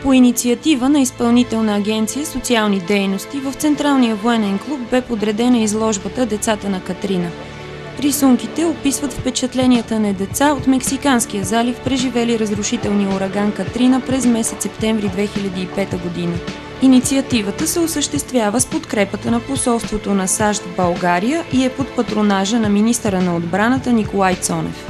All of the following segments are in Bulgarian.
По инициатива на Изпълнителна агенция социални дейности в Централния военен клуб бе подредена изложбата «Децата на Катрина». Рисунките описват впечатленията на деца от Мексиканския залив, преживели разрушителния ураган Катрина през месец септември 2005 година. Инициативата се осъществява с подкрепата на посолството на САЩ в България и е под патронажа на министъра на отбраната Николай Цонев.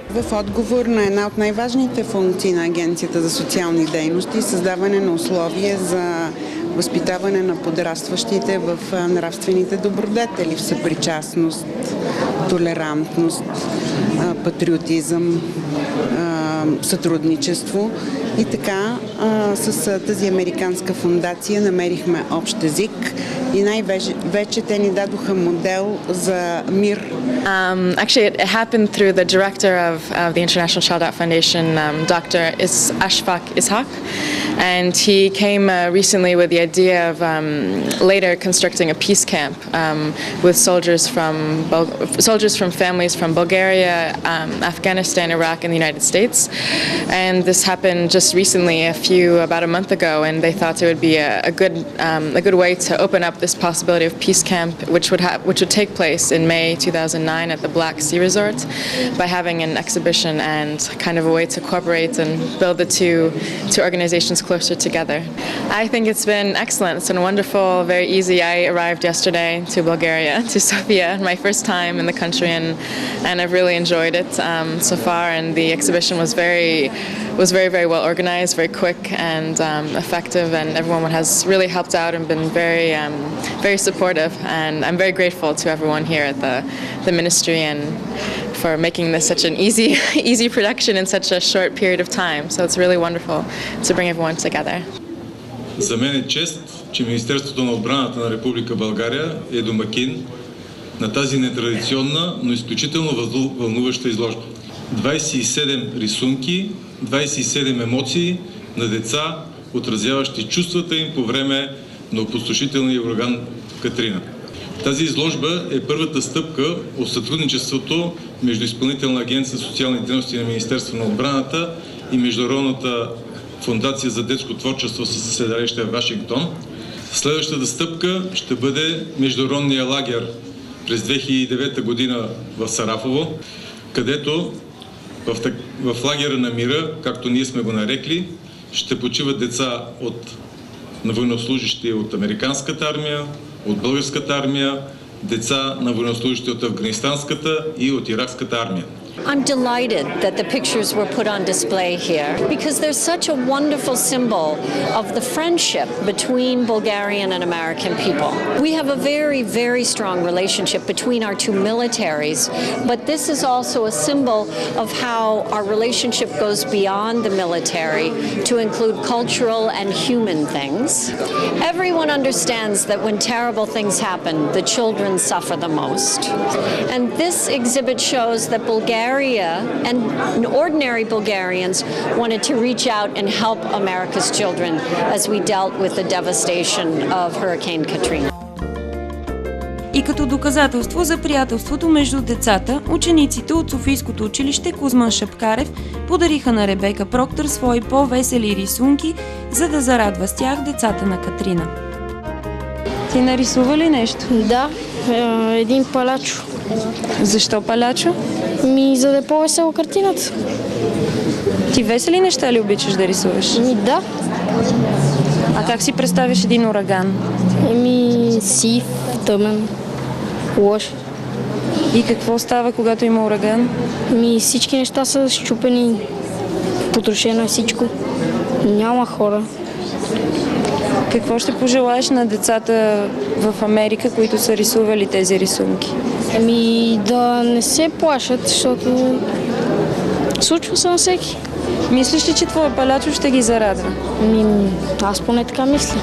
В отговор на една от най-важните функции на Агенцията за социални дейности – създаване на условия за възпитаване на подрастващите в нравствените добродетели, в съпричастност, толерантност, патриотизъм, сътрудничество. И така с тази американска фондация намерихме общ език и най-вече те ни дадоха модел за мир. Actually, it happened through the director of the International Child Out Foundation, Dr. Ashfaq Ishaq, and he came recently with the idea of later constructing a peace camp with soldiers from families from Bulgaria, Afghanistan, Iraq, and the United States. And this happened just recently, about a month ago, and they thought it would be a good way to open up this possibility of peace camp, which would take place in May 2009 at the Black Sea Resort, by having an exhibition and kind of a way to cooperate and build the two organizations closer together. I think it's been excellent. It's been wonderful, very easy. I arrived yesterday to Bulgaria, to Sofia, my first time in the country, and I've really enjoyed it so far. And the exhibition was very, very well organized, very quick and effective, and everyone has really helped out and been very, very supportive. And I'm very grateful to everyone here at the ministry and for making this such an easy production in such a short period of time. So it's really wonderful to bring everyone together. За мен е чест, че Министерството на отбраната на Република България е домакин на тази нетрадиционна, но изключително вълнуваща изложба. 27 рисунки, 27 емоции на деца, отразяващи чувствата им по време на опустошителния ураган Катрина. Тази изложба е първата стъпка от сътрудничеството между Изпълнителна агенция за социални дейности на Министерството на отбраната и Международната фондация за детско творчество със седалище в Вашингтон. Следващата стъпка ще бъде международния лагер през 2009 година в Сарафово, където в лагера на мира, както ние сме го нарекли, ще почиват деца на военнослужащи от американската армия, от българската армия, деца на военнослужащи от афганистанската и от иракската армия. I'm delighted that the pictures were put on display here because they're such a wonderful symbol of the friendship between Bulgarian and American people. We have a very, very strong relationship between our two militaries, but this is also a symbol of how our relationship goes beyond the military to include cultural and human things. Everyone understands that when terrible things happen, the children suffer the most. And this exhibit shows that Bulgaria and ordinary Bulgarians wanted to reach out and help America's children as we dealt with the devastation of Hurricane Katrina. И като доказателство за приятелството между децата, учениците от Софийското училище Кузман Шапкарев подариха на Ребека Проктор свои по-весели рисунки, за да зарадва с тях децата на Катрина. Ти нарисува ли нещо? Да, един палачо. Защо палачо? За да е по-весело картината. Ти весели неща ли обичаш да рисуваш? Да. А как си представиш един ураган? Сив, тъмен, лош. И какво става, когато има ураган? Всички неща са счупени, потрошено е всичко. Няма хора. Какво ще пожелаеш на децата в Америка, които са рисували тези рисунки? Да не се плашат, защото случва се на всеки. Мислиш ли, че твоя палачо ще ги зарадва? Аз поне така мисля.